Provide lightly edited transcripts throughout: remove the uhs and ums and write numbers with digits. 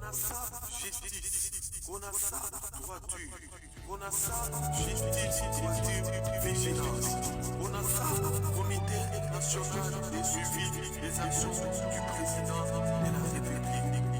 a ça, justice. On a ça, droiture. On a ça, justice, droiture, vigilance. On a ça, comité national des suivis des actions du président de la République.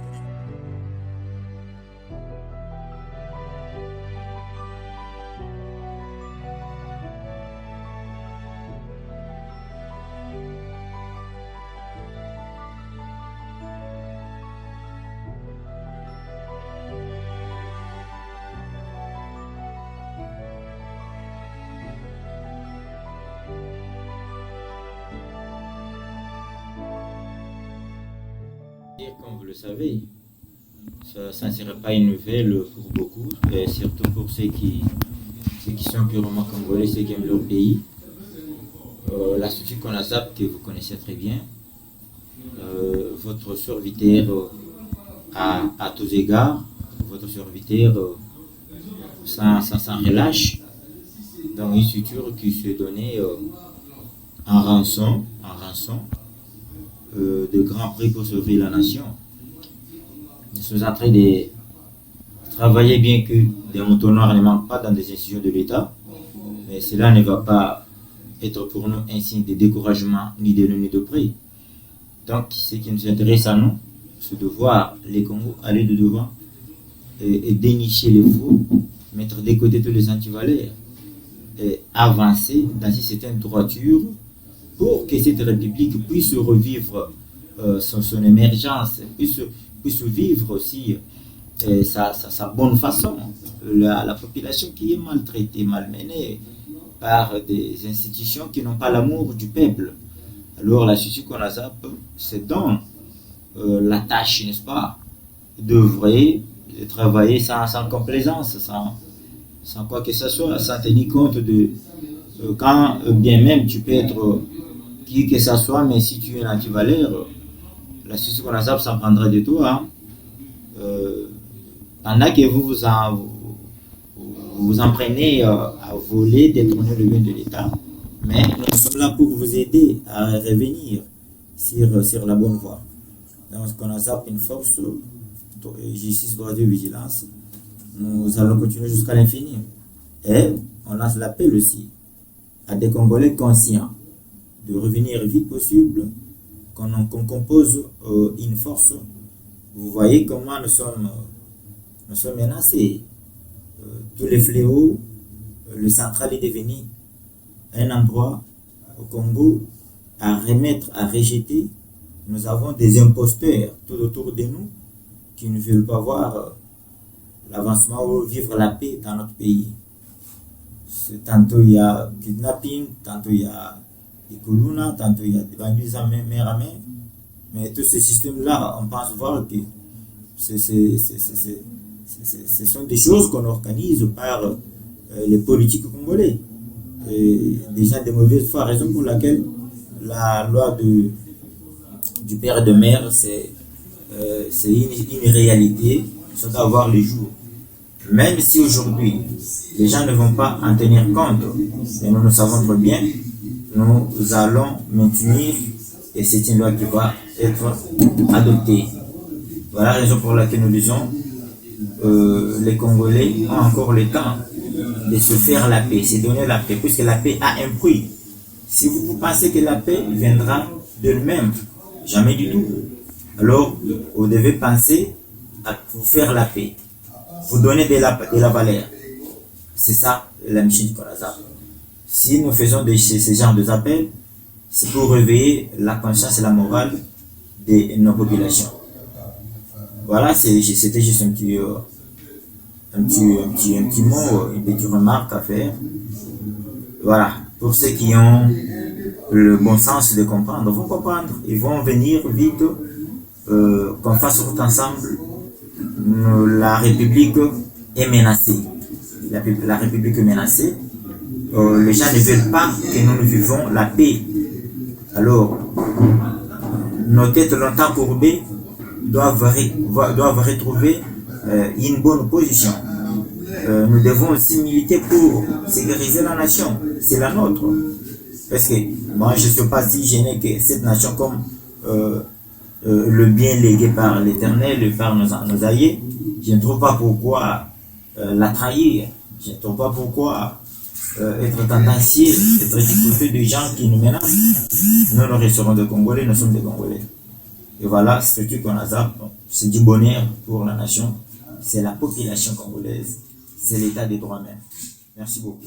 Comme vous le savez, ça ne serait pas une nouvelle pour beaucoup, et surtout pour ceux qui sont purement congolais, ceux qui aiment leur pays. La structure CONASAP, que vous connaissez très bien, votre serviteur à tous égards, votre serviteur sans relâche, dans une structure qui se donnait en rançon, de grands prix pour sauver la nation. Nous sommes en train de travailler, bien que des moutons noirs ne manquent pas dans des institutions de l'État, mais cela ne va pas être pour nous un signe de découragement, ni de nous, ni de prix. Donc, ce qui nous intéresse à nous, c'est de voir les Congos aller de devant et dénicher les faux, mettre de côté tous les antivaleurs et avancer dans une certaine droiture pour que cette République puisse revivre son émergence, puisse vivre aussi sa bonne façon. La population qui est maltraitée, malmenée par des institutions qui n'ont pas l'amour du peuple. Alors la structure CONASAP se donne la tâche, n'est-ce pas, d'œuvrer, de travailler sans complaisance, sans quoi que ce soit, sans tenir compte de quand bien même tu peux être qui que ce soit, mais si tu es un antivaleur, la structure CONASAP s'en prendra de toi. Pendant que vous en prenez à voler, détourner le bien de l'État, mais nous sommes là pour vous aider à revenir sur la bonne voie. Donc, CONASAP, une force, justice, droit et vigilance. Nous allons continuer jusqu'à l'infini. Et on lance l'appel aussi à des Congolais conscients de revenir vite possible, qu'on compose une force. Vous voyez comment nous sommes menacés. Tous les fléaux, le central est devenu un endroit au Congo à remettre, à rejeter. Nous avons des imposteurs tout autour de nous qui ne veulent pas voir l'avancement ou vivre la paix dans notre pays. Tantôt il y a kidnapping, tantôt il y a des Kuluna, tantôt il y a des bandits à main à main. Mais tous ces systèmes-là, on pense voir que ce sont des choses qu'on organise par les politiques congolais. Déjà des mauvaises foi, raison pour laquelle la loi du père de mère, c'est une réalité, ça doit avoir les jours. Même si aujourd'hui, les gens ne vont pas en tenir compte, mais nous le savons très bien, nous allons maintenir, et c'est une loi qui va être adoptée. Voilà la raison pour laquelle nous disons les Congolais ont encore le temps de se faire la paix, se donner la paix, puisque la paix a un prix. Si vous pensez que la paix viendra de lui-même, jamais du tout. Alors, vous devez penser à vous faire la paix, vous donner de la valeur. C'est ça la mission du CONASAP. Si nous faisons ce genre d'appels, c'est pour réveiller la conscience et la morale de nos populations. Voilà, c'était juste un petit mot, une petite remarque à faire. Voilà, pour ceux qui ont le bon sens de comprendre, vont comprendre. Ils vont venir vite, qu'on fasse tout ensemble. La République est menacée. La République est menacée. Les gens ne veulent pas que nous vivons la paix. Alors, nos têtes longtemps courbées doivent retrouver une bonne position. Nous devons aussi militer pour sécuriser la nation. C'est la nôtre. Parce que moi, je ne suis pas si gêné que cette nation comme le bien légué par l'Éternel et par nos aïeux, je ne trouve pas pourquoi la trahir. Je ne trouve pas pourquoi être tendancieux, être du côté des gens qui nous menacent. Nous resterons des Congolais, nous sommes des Congolais. Et voilà, c'est ce qu'on a ça. C'est du bonheur pour la nation. C'est la population congolaise. C'est l'état des droits même. Merci beaucoup.